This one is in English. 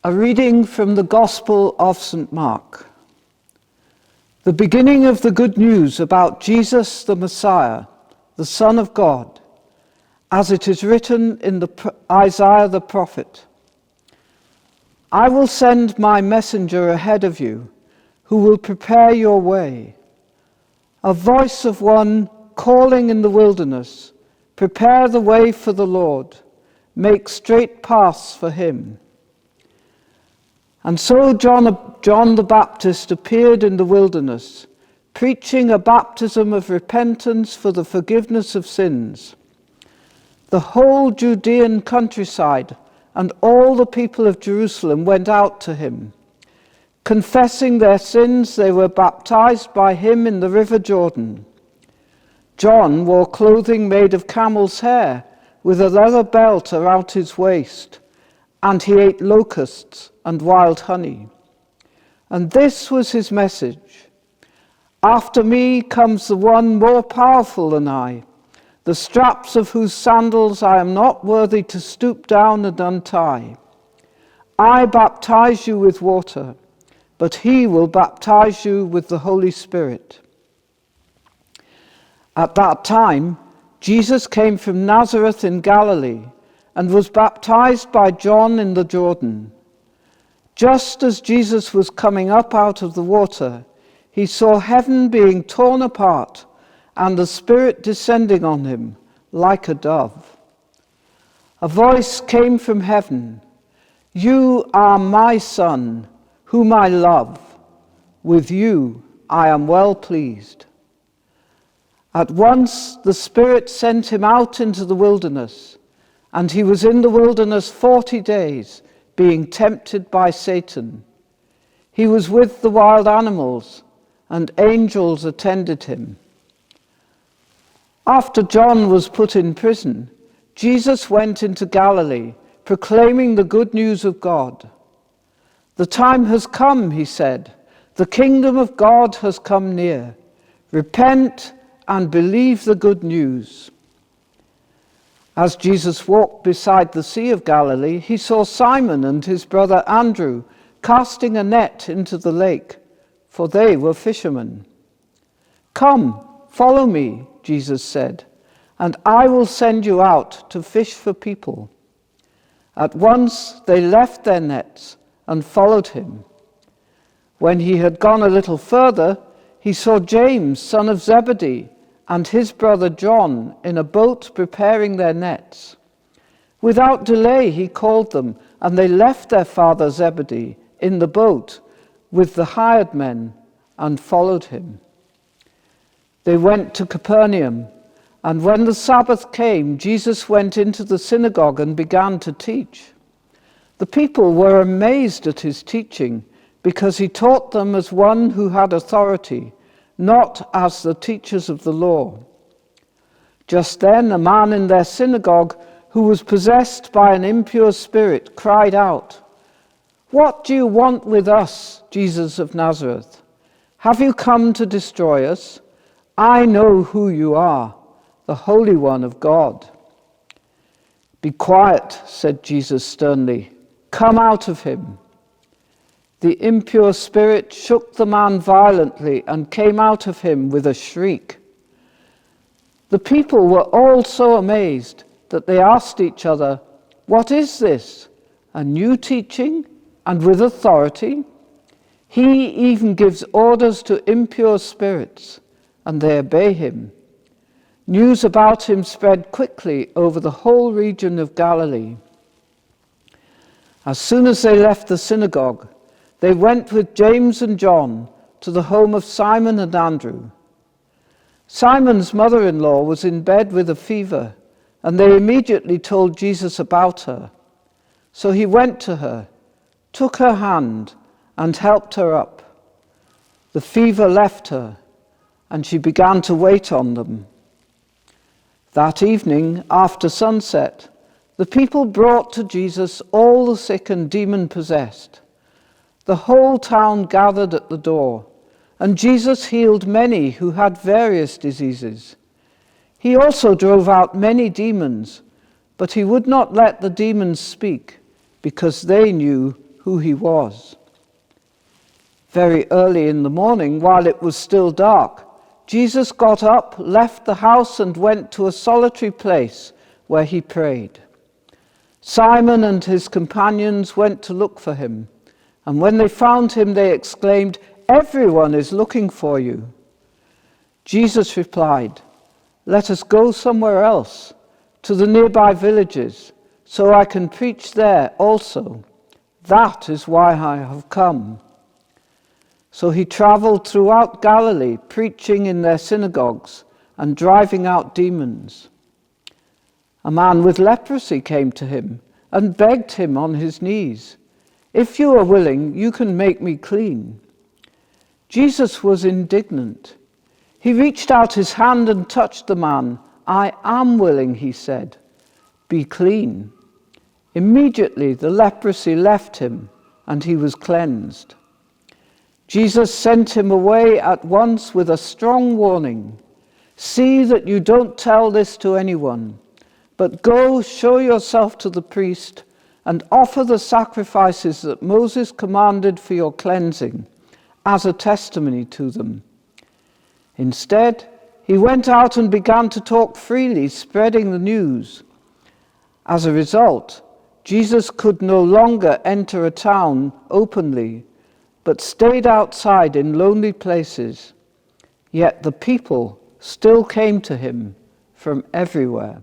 A reading from the Gospel of St. Mark. The beginning of the good news about Jesus the Messiah, the Son of God, as it is written in Isaiah the prophet. I will send my messenger ahead of you, who will prepare your way. A voice of one calling in the wilderness, prepare the way for the Lord, make straight paths for him. And so John the Baptist appeared in the wilderness, preaching a baptism of repentance for the forgiveness of sins. The whole Judean countryside and all the people of Jerusalem went out to him. Confessing their sins, they were baptized by him in the river Jordan. John wore clothing made of camel's hair, with a leather belt around his waist, and he ate locusts and wild honey. And this was his message: after me comes the one more powerful than I, the straps of whose sandals I am not worthy to stoop down and untie. I baptize you with water, but he will baptize you with the Holy Spirit. At that time, Jesus came from Nazareth in Galilee and was baptized by John in the Jordan. Just as Jesus was coming up out of the water, he saw heaven being torn apart and the Spirit descending on him like a dove. A voice came from heaven, "You are my Son, whom I love. With you I am well pleased." At once the Spirit sent him out into the wilderness, and he was in the wilderness 40 days, being tempted by Satan. He was with the wild animals, and angels attended him. After John was put in prison, Jesus went into Galilee, proclaiming the good news of God. "The time has come," he said. "The kingdom of God has come near. Repent and believe the good news." As Jesus walked beside the Sea of Galilee, he saw Simon and his brother Andrew casting a net into the lake, for they were fishermen. "Come, follow me," Jesus said, "and I will send you out to fish for people." At once they left their nets and followed him. When he had gone a little further, he saw James, son of Zebedee, and his brother John in a boat preparing their nets. Without delay he called them, and they left their father Zebedee in the boat with the hired men and followed him. They went to Capernaum, and when the Sabbath came, Jesus went into the synagogue and began to teach. The people were amazed at his teaching, because he taught them as one who had authority, not as the teachers of the law. Just then a man in their synagogue who was possessed by an impure spirit cried out, "What do you want with us, Jesus of Nazareth? Have you come to destroy us? I know who you are, the Holy One of God." "Be quiet," said Jesus sternly. "Come out of him." The impure spirit shook the man violently and came out of him with a shriek. The people were all so amazed that they asked each other, "What is this? A new teaching and with authority? He even gives orders to impure spirits, and they obey him." News about him spread quickly over the whole region of Galilee. As soon as they left the synagogue, they went with James and John to the home of Simon and Andrew. Simon's mother-in-law was in bed with a fever, and they immediately told Jesus about her. So he went to her, took her hand, and helped her up. The fever left her, and she began to wait on them. That evening, after sunset, the people brought to Jesus all the sick and demon-possessed. The whole town gathered at the door, and Jesus healed many who had various diseases. He also drove out many demons, but he would not let the demons speak, because they knew who he was. Very early in the morning, while it was still dark, Jesus got up, left the house, and went to a solitary place where he prayed. Simon and his companions went to look for him, and when they found him, they exclaimed, "Everyone is looking for you." Jesus replied, "Let us go somewhere else, to the nearby villages, so I can preach there also. That is why I have come." So he traveled throughout Galilee, preaching in their synagogues and driving out demons. A man with leprosy came to him and begged him on his knees, "If you are willing, you can make me clean." Jesus was indignant. He reached out his hand and touched the man. "I am willing," he said. "Be clean." Immediately the leprosy left him and he was cleansed. Jesus sent him away at once with a strong warning. "See that you don't tell this to anyone, but go show yourself to the priest and offer the sacrifices that Moses commanded for your cleansing as a testimony to them." Instead, he went out and began to talk freely, spreading the news. As a result, Jesus could no longer enter a town openly, but stayed outside in lonely places. Yet the people still came to him from everywhere.